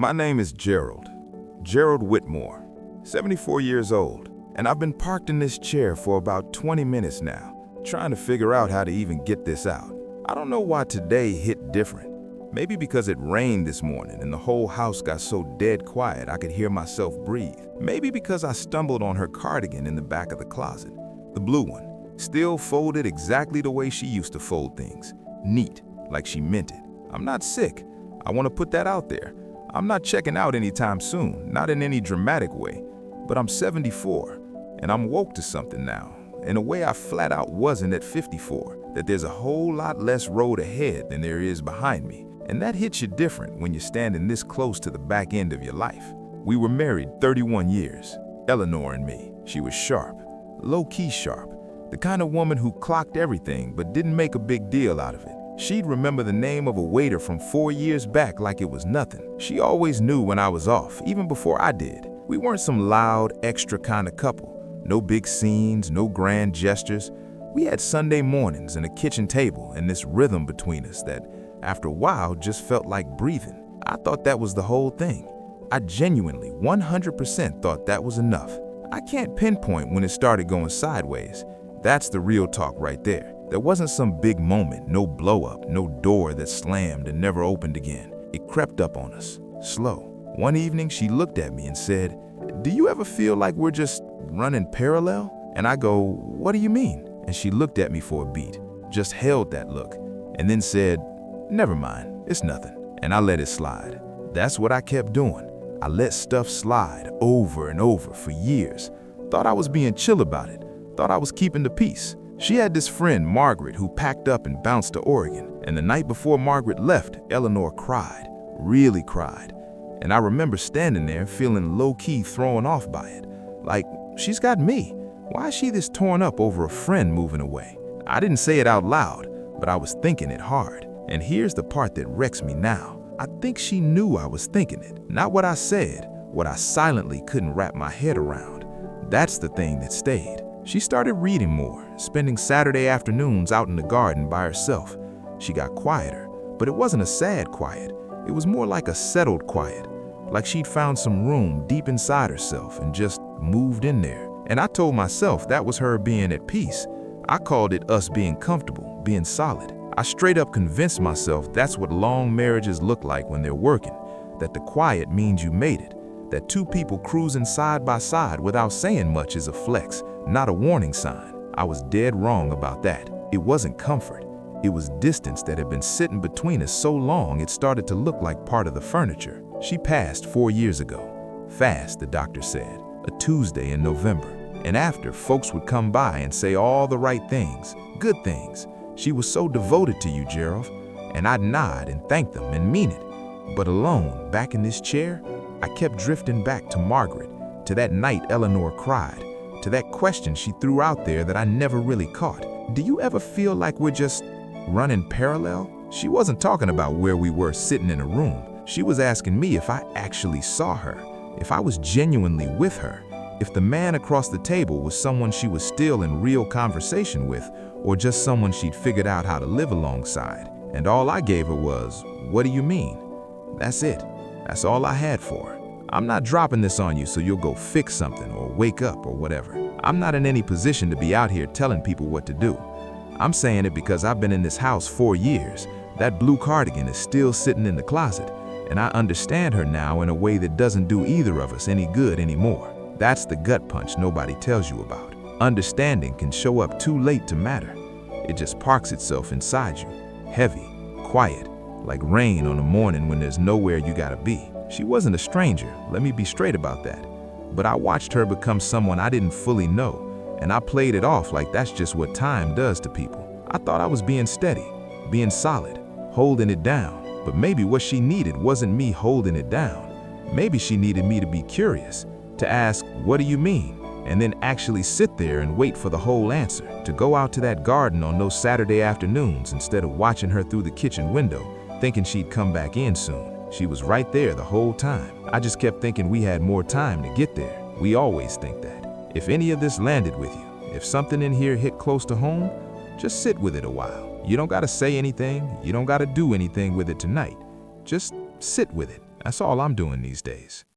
My name is Gerald Whitmore, 74 years old, and I've been parked in this chair for about 20 minutes now, trying to figure out how to even get this out. I don't know why today hit different. Maybe because it rained this morning and the whole house got so dead quiet I could hear myself breathe. Maybe because I stumbled on her cardigan in the back of the closet, the blue one, still folded exactly the way she used to fold things, neat, like she meant it. I'm not sick. I want to put that out there. I'm not checking out anytime soon, not in any dramatic way, but I'm 74, and I'm woke to something now, in a way I flat out wasn't at 54, that there's a whole lot less road ahead than there is behind me, and that hits you different when you're standing this close to the back end of your life. We were married 31 years, Eleanor and me. She was sharp, low-key sharp, the kind of woman who clocked everything but didn't make a big deal out of it. She'd remember the name of a waiter from 4 years back like it was nothing. She always knew when I was off, even before I did. We weren't some loud, extra kind of couple. No big scenes, no grand gestures. We had Sunday mornings and a kitchen table and this rhythm between us that, after a while, just felt like breathing. I thought that was the whole thing. I genuinely, 100% thought that was enough. I can't pinpoint when it started going sideways. That's the real talk right there. There wasn't some big moment, no blow-up, no door that slammed and never opened again. It crept up on us, slow. One evening, she looked at me and said, "Do you ever feel like we're just running parallel?" And I go, "What do you mean?" And she looked at me for a beat, just held that look, and then said, "Never mind, it's nothing." And I let it slide. That's what I kept doing. I let stuff slide over and over for years. Thought I was being chill about it. Thought I was keeping the peace. She had this friend, Margaret, who packed up and bounced to Oregon. And the night before Margaret left, Eleanor cried, really cried. And I remember standing there feeling low-key thrown off by it. Like, she's got me. Why is she this torn up over a friend moving away? I didn't say it out loud, but I was thinking it hard. And here's the part that wrecks me now. I think she knew I was thinking it. Not what I said, what I silently couldn't wrap my head around. That's the thing that stayed. She started reading more, spending Saturday afternoons out in the garden by herself. She got quieter, but it wasn't a sad quiet. It was more like a settled quiet, like she'd found some room deep inside herself and just moved in there. And I told myself that was her being at peace. I called it us being comfortable, being solid. I straight up convinced myself that's what long marriages look like when they're working, that the quiet means you made it, that two people cruising side by side without saying much is a flex, not a warning sign. I was dead wrong about that. It wasn't comfort. It was distance that had been sitting between us so long it started to look like part of the furniture. She passed 4 years ago. Fast, the doctor said. A Tuesday in November. And after, folks would come by and say all the right things, good things. She was so devoted to you, Gerald. And I'd nod and thank them and mean it. But alone, back in this chair, I kept drifting back to Margaret, to that night Eleanor cried, to that question she threw out there that I never really caught. Do you ever feel like we're just running parallel? She wasn't talking about where we were sitting in a room. She was asking me if I actually saw her, if I was genuinely with her, if the man across the table was someone she was still in real conversation with, or just someone she'd figured out how to live alongside. And all I gave her was, "What do you mean?" That's it. That's all I had for her. I'm not dropping this on you so you'll go fix something or wake up or whatever. I'm not in any position to be out here telling people what to do. I'm saying it because I've been in this house 4 years. That blue cardigan is still sitting in the closet, and I understand her now in a way that doesn't do either of us any good anymore. That's the gut punch nobody tells you about. Understanding can show up too late to matter. It just parks itself inside you, heavy, quiet, like rain on a morning when there's nowhere you gotta be. She wasn't a stranger, let me be straight about that. But I watched her become someone I didn't fully know, and I played it off like that's just what time does to people. I thought I was being steady, being solid, holding it down. But maybe what she needed wasn't me holding it down. Maybe she needed me to be curious, to ask, "What do you mean?" And then actually sit there and wait for the whole answer, to go out to that garden on those Saturday afternoons instead of watching her through the kitchen window, thinking she'd come back in soon. She was right there the whole time. I just kept thinking we had more time to get there. We always think that. If any of this landed with you, if something in here hit close to home, just sit with it a while. You don't gotta say anything, you don't gotta do anything with it tonight. Just sit with it. That's all I'm doing these days.